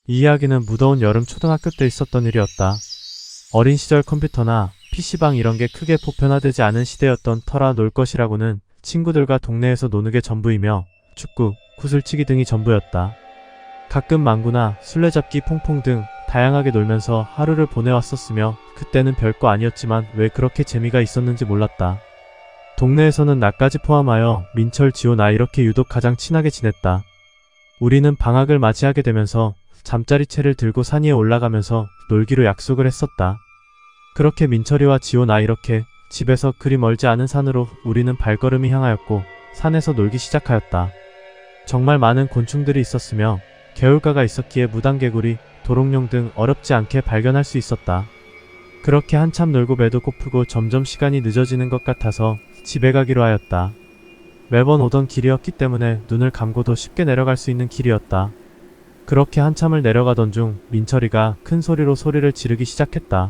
이 이야기는 무더운 여름 초등학교 때 있었던 일이었다. 어린 시절 컴퓨터나 PC방 이런 게 크게 보편화되지 않은 시대였던 터라 놀 것이라고는 친구들과 동네에서 노는 게 전부이며 축구, 구슬치기 등이 전부였다. 가끔 망구나 술래잡기 퐁퐁 등 다양하게 놀면서 하루를 보내왔었으며 그때는 별거 아니었지만 왜 그렇게 재미가 있었는지 몰랐다. 동네에서는 나까지 포함하여 민철, 지호, 나 이렇게 유독 가장 친하게 지냈다. 우리는 방학을 맞이하게 되면서 잠자리채를 들고 산 위에 올라가면서 놀기로 약속을 했었다. 그렇게 민철이와 지호, 나 이렇게 집에서 그리 멀지 않은 산으로 우리는 발걸음이 향하였고 산에서 놀기 시작하였다. 정말 많은 곤충들이 있었으며 개울가가 있었기에 무당개구리, 도롱뇽 등 어렵지 않게 발견할 수 있었다. 그렇게 한참 놀고 배도 고프고 점점 시간이 늦어지는 것 같아서 집에 가기로 하였다. 매번 오던 길이었기 때문에 눈을 감고도 쉽게 내려갈 수 있는 길이었다. 그렇게 한참을 내려가던 중 민철이가 큰 소리로 소리를 지르기 시작했다.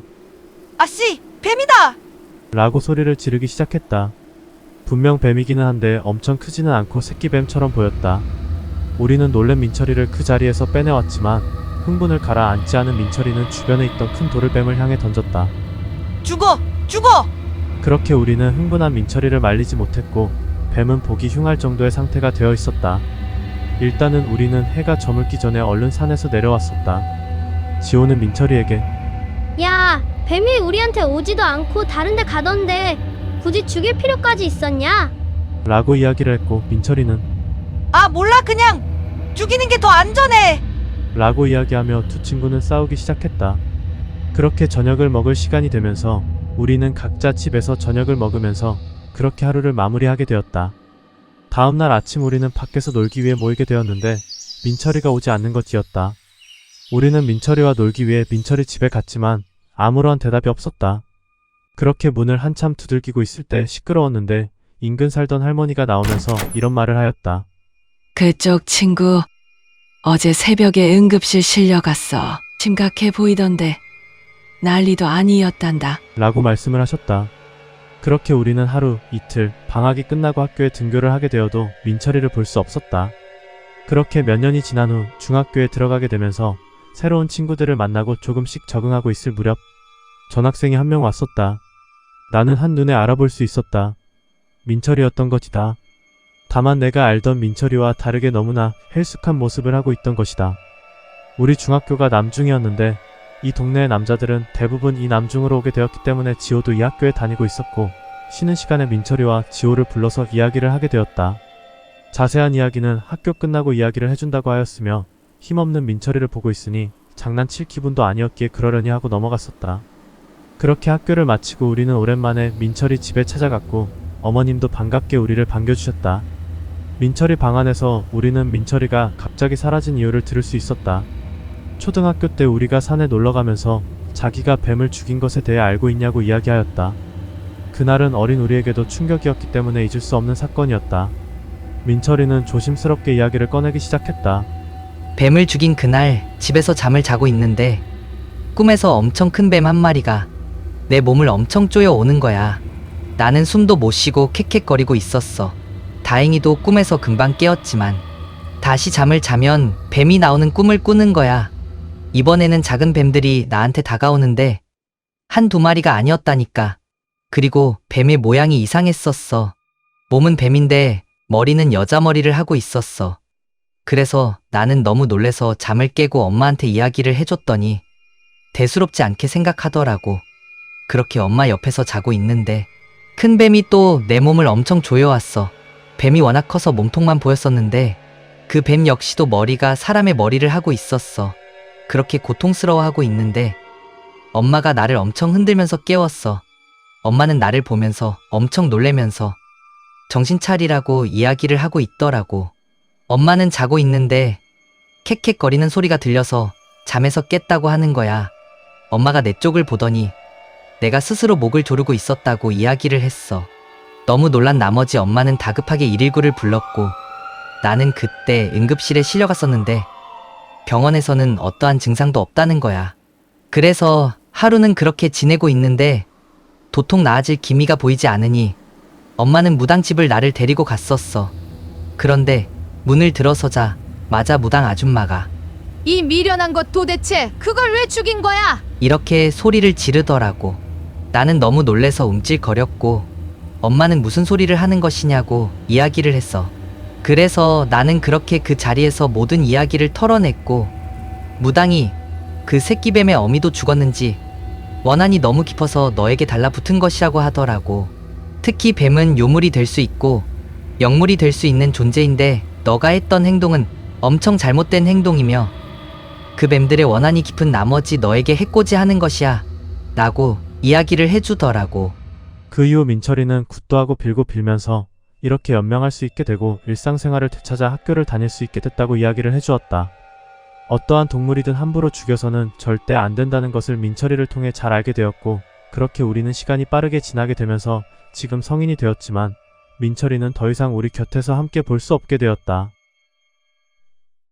아씨, 뱀이다! 라고 소리를 지르기 시작했다. 분명 뱀이기는 한데 엄청 크지는 않고 새끼뱀처럼 보였다. 우리는 놀란 민철이를 그 자리에서 빼내왔지만 흥분을 가라앉지 않은 민철이는 주변에 있던 큰 돌을 뱀을 향해 던졌다. 죽어! 죽어! 그렇게 우리는 흥분한 민철이를 말리지 못했고 뱀은 보기 흉할 정도의 상태가 되어 있었다. 일단은 우리는 해가 저물기 전에 얼른 산에서 내려왔었다. 지호는 민철이에게 야, 뱀이 우리한테 오지도 않고 다른 데 가던데 굳이 죽일 필요까지 있었냐? 라고 이야기를 했고 민철이는 아, 몰라, 그냥 죽이는 게 더 안전해! 라고 이야기하며 두 친구는 싸우기 시작했다. 그렇게 저녁을 먹을 시간이 되면서 우리는 각자 집에서 저녁을 먹으면서 그렇게 하루를 마무리하게 되었다. 다음날 아침 우리는 밖에서 놀기 위해 모이게 되었는데 민철이가 오지 않는 것이었다. 우리는 민철이와 놀기 위해 민철이 집에 갔지만 아무런 대답이 없었다. 그렇게 문을 한참 두들기고 있을 때 시끄러웠는데 인근 살던 할머니가 나오면서 이런 말을 하였다. 그쪽 친구 어제 새벽에 응급실 실려갔어. 심각해 보이던데 난리도 아니었단다. 라고 말씀을 하셨다. 그렇게 우리는 하루, 이틀, 방학이 끝나고 학교에 등교를 하게 되어도 민철이를 볼 수 없었다. 그렇게 몇 년이 지난 후 중학교에 들어가게 되면서 새로운 친구들을 만나고 조금씩 적응하고 있을 무렵 전학생이 한 명 왔었다. 나는 한눈에 알아볼 수 있었다. 민철이었던 것이다. 다만 내가 알던 민철이와 다르게 너무나 헬쑥한 모습을 하고 있던 것이다. 우리 중학교가 남중이었는데 이 동네의 남자들은 대부분 이 남중으로 오게 되었기 때문에 지호도 이 학교에 다니고 있었고 쉬는 시간에 민철이와 지호를 불러서 이야기를 하게 되었다. 자세한 이야기는 학교 끝나고 이야기를 해준다고 하였으며 힘없는 민철이를 보고 있으니 장난칠 기분도 아니었기에 그러려니 하고 넘어갔었다. 그렇게 학교를 마치고 우리는 오랜만에 민철이 집에 찾아갔고 어머님도 반갑게 우리를 반겨주셨다. 민철이 방 안에서 우리는 민철이가 갑자기 사라진 이유를 들을 수 있었다. 초등학교 때 우리가 산에 놀러가면서 자기가 뱀을 죽인 것에 대해 알고 있냐고 이야기하였다. 그날은 어린 우리에게도 충격이었기 때문에 잊을 수 없는 사건이었다. 민철이는 조심스럽게 이야기를 꺼내기 시작했다. 뱀을 죽인 그날 집에서 잠을 자고 있는데 꿈에서 엄청 큰 뱀 한 마리가 내 몸을 엄청 쪼여오는 거야. 나는 숨도 못 쉬고 캑캑거리고 있었어. 다행히도 꿈에서 금방 깨었지만 다시 잠을 자면 뱀이 나오는 꿈을 꾸는 거야. 이번에는 작은 뱀들이 나한테 다가오는데 한두 마리가 아니었다니까. 그리고 뱀의 모양이 이상했었어. 몸은 뱀인데 머리는 여자 머리를 하고 있었어. 그래서 나는 너무 놀래서 잠을 깨고 엄마한테 이야기를 해줬더니 대수롭지 않게 생각하더라고. 그렇게 엄마 옆에서 자고 있는데 큰 뱀이 또 내 몸을 엄청 조여왔어. 뱀이 워낙 커서 몸통만 보였었는데 그 뱀 역시도 머리가 사람의 머리를 하고 있었어. 그렇게 고통스러워하고 있는데 엄마가 나를 엄청 흔들면서 깨웠어. 엄마는 나를 보면서 엄청 놀래면서 정신 차리라고 이야기를 하고 있더라고. 엄마는 자고 있는데 캑캑거리는 소리가 들려서 잠에서 깼다고 하는 거야. 엄마가 내 쪽을 보더니 내가 스스로 목을 조르고 있었다고 이야기를 했어. 너무 놀란 나머지 엄마는 다급하게 119를 불렀고 나는 그때 응급실에 실려갔었는데 병원에서는 어떠한 증상도 없다는 거야. 그래서 하루는 그렇게 지내고 있는데 도통 나아질 기미가 보이지 않으니 엄마는 무당집을 나를 데리고 갔었어. 그런데 문을 들어서자 마자 무당 아줌마가 이 미련한 것 도대체 그걸 왜 죽인 거야? 이렇게 소리를 지르더라고. 나는 너무 놀래서 움찔거렸고 엄마는 무슨 소리를 하는 것이냐고 이야기를 했어. 그래서 나는 그렇게 그 자리에서 모든 이야기를 털어냈고 무당이 그 새끼뱀의 어미도 죽었는지 원한이 너무 깊어서 너에게 달라붙은 것이라고 하더라고. 특히 뱀은 요물이 될 수 있고 영물이 될 수 있는 존재인데 너가 했던 행동은 엄청 잘못된 행동이며 그 뱀들의 원한이 깊은 나머지 너에게 해코지 하는 것이야 라고 이야기를 해주더라고. 그 이후 민철이는 굿도하고 빌고 빌면서 이렇게 연명할 수 있게 되고 일상생활을 되찾아 학교를 다닐 수 있게 됐다고 이야기를 해주었다. 어떠한 동물이든 함부로 죽여서는 절대 안 된다는 것을 민철이를 통해 잘 알게 되었고 그렇게 우리는 시간이 빠르게 지나게 되면서 지금 성인이 되었지만 민철이는 더 이상 우리 곁에서 함께 볼 수 없게 되었다.